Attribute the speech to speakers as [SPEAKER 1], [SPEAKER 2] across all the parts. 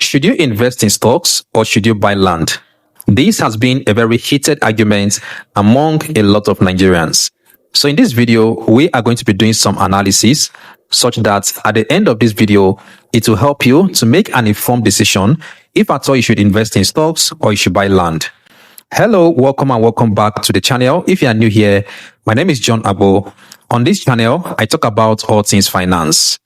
[SPEAKER 1] Should you invest in stocks or should you buy land? This has been a very heated argument among a lot of Nigerians. So in this video, we are going to be doing some analysis such that at the end of this video, it will help you to make an informed decision if at all you should invest in stocks or you should buy land. Hello, welcome and welcome back to the channel. If you are new here, my name is John Abo. On this channel, I talk about all things finance.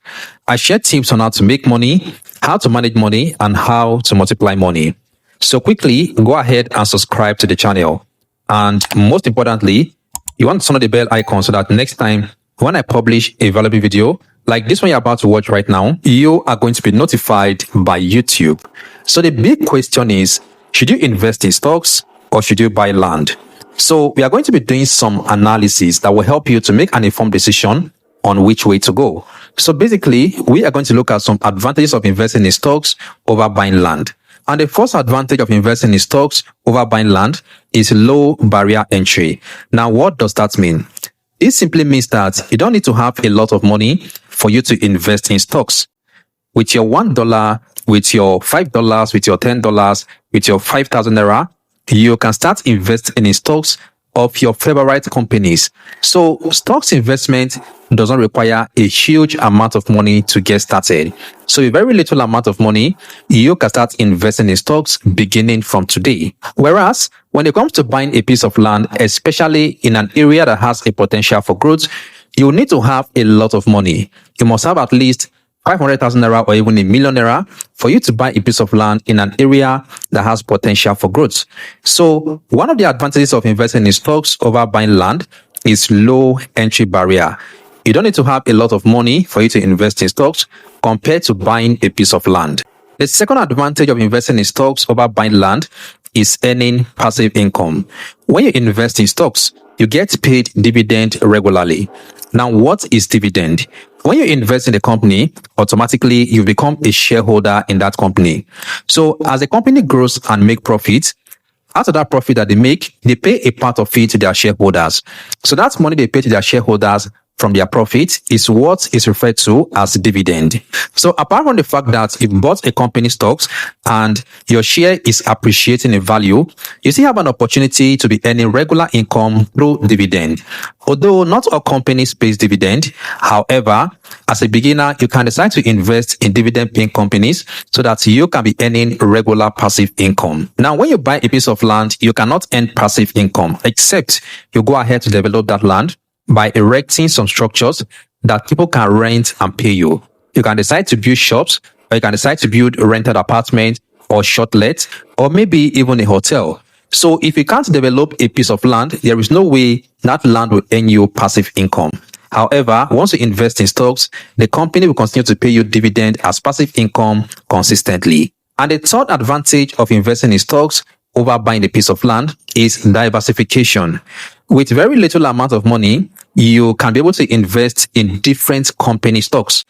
[SPEAKER 1] I share tips on how to make money, how to manage money, and how to multiply money. So quickly, go ahead and subscribe to the channel. And most importantly, you want to turn on the bell icon so that next time when I publish a valuable video, like this one you're about to watch right now, you are going to be notified by YouTube. So the big question is, should you invest in stocks or should you buy land? So we are going to be doing some analysis that will help you to make an informed decision on which way to go. So basically, we are going to look at some advantages of investing in stocks over buying land. And the first advantage of investing in stocks over buying land is low barrier entry. Now, what does that mean? It simply means that you don't need to have a lot of money for you to invest in stocks. With your $1, with your $5, with your $10, with your 5,000 naira, you can start investing in stocks of your favorite companies. So stocks investment does not require a huge amount of money to get started. So a very little amount of money, you can start investing in stocks beginning from today. Whereas when it comes to buying a piece of land, especially in an area that has a potential for growth, you need to have a lot of money. You must have at least 500,000 naira or even a million naira for you to buy a piece of land in an area that has potential for growth. So one of the advantages of investing in stocks over buying land is low entry barrier. You don't need to have a lot of money for you to invest in stocks compared to buying a piece of land. The second advantage of investing in stocks over buying land is earning passive income. When you invest in stocks, you get paid dividend regularly. Now, what is dividend? When you invest in a company, automatically you become a shareholder in that company. So as the company grows and make profits, out of that profit that they make, they pay a part of it to their shareholders. So that money they pay to their shareholders from their profit is what is referred to as dividend. So apart from the fact that you bought a company stocks and your share is appreciating in value, you still have an opportunity to be earning regular income through dividend. Although not all companies pay dividend, however, as a beginner, you can decide to invest in dividend-paying companies so that you can be earning regular passive income. Now, when you buy a piece of land, you cannot earn passive income except you go ahead to develop that land by erecting some structures that people can rent and pay you. You can decide to build shops, or you can decide to build rented apartments or shortlets, or maybe even a hotel. So if you can't develop a piece of land, there is no way that land will earn you passive income. However, once you invest in stocks, the company will continue to pay you dividend as passive income consistently. And the third advantage of investing in stocks over buying a piece of land is diversification. With very little amount of money, you can be able to invest in different company stocks.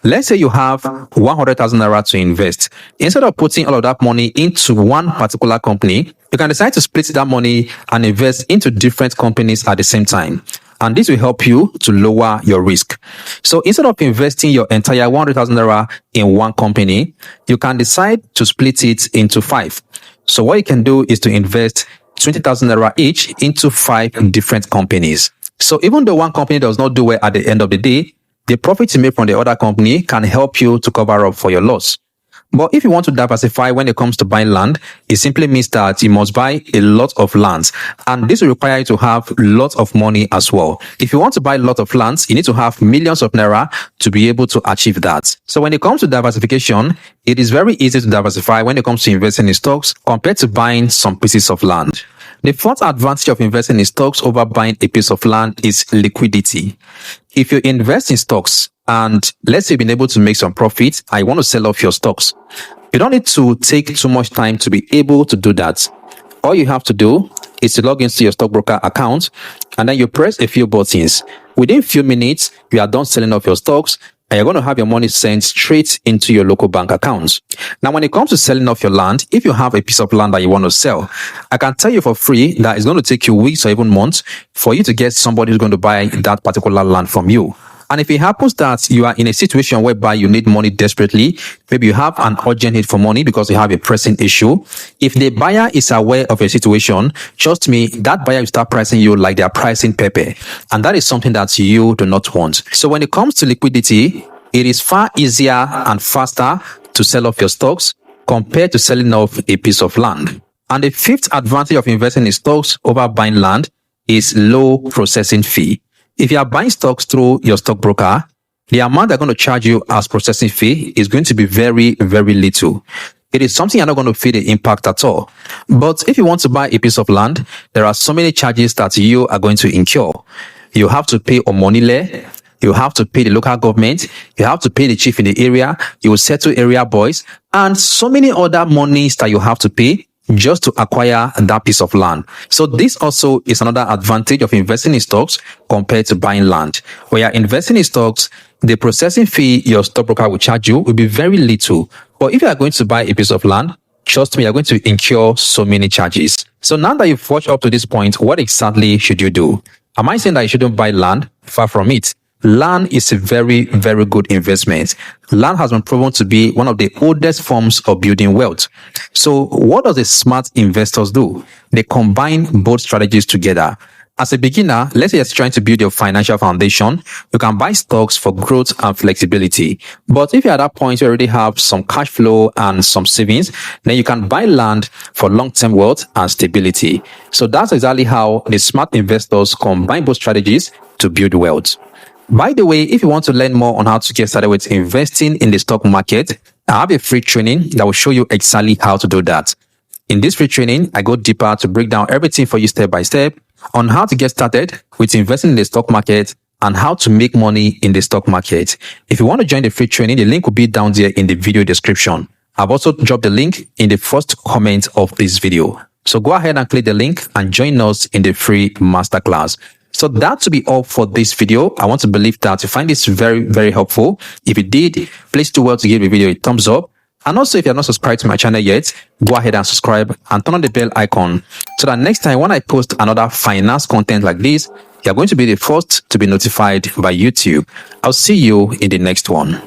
[SPEAKER 1] Let's say you have 100,000 naira to invest. Instead of putting all of that money into one particular company, you can decide to split that money and invest into different companies at the same time. And this will help you to lower your risk. So instead of investing your entire 100,000 naira in one company, you can decide to split it into 5. So what you can do is to invest 20,000 naira each into 5 different companies. So even though one company does not do well at the end of the day, the profit you make from the other company can help you to cover up for your loss. But if you want to diversify when it comes to buying land, it simply means that you must buy a lot of lands. And this will require you to have lots of money as well. If you want to buy a lot of lands, you need to have millions of naira to be able to achieve that. So when it comes to diversification, it is very easy to diversify when it comes to investing in stocks compared to buying some pieces of land. The fourth advantage of investing in stocks over buying a piece of land is liquidity. If you invest in stocks and let's say you've been able to make some profit, I want to sell off your stocks, you don't need to take too much time to be able to do that. All you have to do is to log into your stockbroker account and then you press a few buttons. Within a few minutes, you are done selling off your stocks and you're going to have your money sent straight into your local bank account. Now, when it comes to selling off your land, if you have a piece of land that you want to sell, I can tell you for free that it's going to take you weeks or even months for you to get somebody who's going to buy that particular land from you. And if it happens that you are in a situation whereby you need money desperately, maybe you have an urgent need for money because you have a pressing issue, if the buyer is aware of your situation, trust me, that buyer will start pricing you like they are pricing pepper. And that is something that you do not want. So when it comes to liquidity, it is far easier and faster to sell off your stocks compared to selling off a piece of land. And the fifth advantage of investing in stocks over buying land is low processing fee. If you are buying stocks through your stockbroker, the amount they're going to charge you as processing fee is going to be very, very little. It is something you're not going to feel the impact at all. But if you want to buy a piece of land, there are so many charges that you are going to incur. You have to pay Omonile, you have to pay the local government, you have to pay the chief in the area, you will settle area boys, and so many other monies that you have to pay just to acquire that piece of land. So this also is another advantage of investing in stocks compared to buying land. When you're investing in stocks, the processing fee your stockbroker will charge you will be very little. But if you are going to buy a piece of land, trust me, you're going to incur so many charges. So now that you've watched up to this point, what exactly should you do? Am I saying that you shouldn't buy land? Far from it. Land is a very, very good investment. Land has been proven to be one of the oldest forms of building wealth. So what does the smart investors do? They combine both strategies together. As a beginner, let's say you're trying to build your financial foundation, you can buy stocks for growth and flexibility. But if you're at that point, you already have some cash flow and some savings, then you can buy land for long-term wealth and stability. So that's exactly how the smart investors combine both strategies to build wealth. By the way, if you want to learn more on how to get started with investing in the stock market, I have a free training that will show you exactly how to do that. In this free training, I go deeper to break down everything for you step by step on how to get started with investing in the stock market and how to make money in the stock market. If you want to join the free training, the link will be down there in the video description. I've also dropped the link in the first comment of this video. So go ahead and click the link and join us in the free masterclass. So that to be all for this video. I want to believe that you find this very, very helpful. If you did, please do well to give the video a thumbs up. And also, if you're not subscribed to my channel yet, go ahead and subscribe and turn on the bell icon so that next time when I post another finance content like this, you're going to be the first to be notified by YouTube. I'll see you in the next one.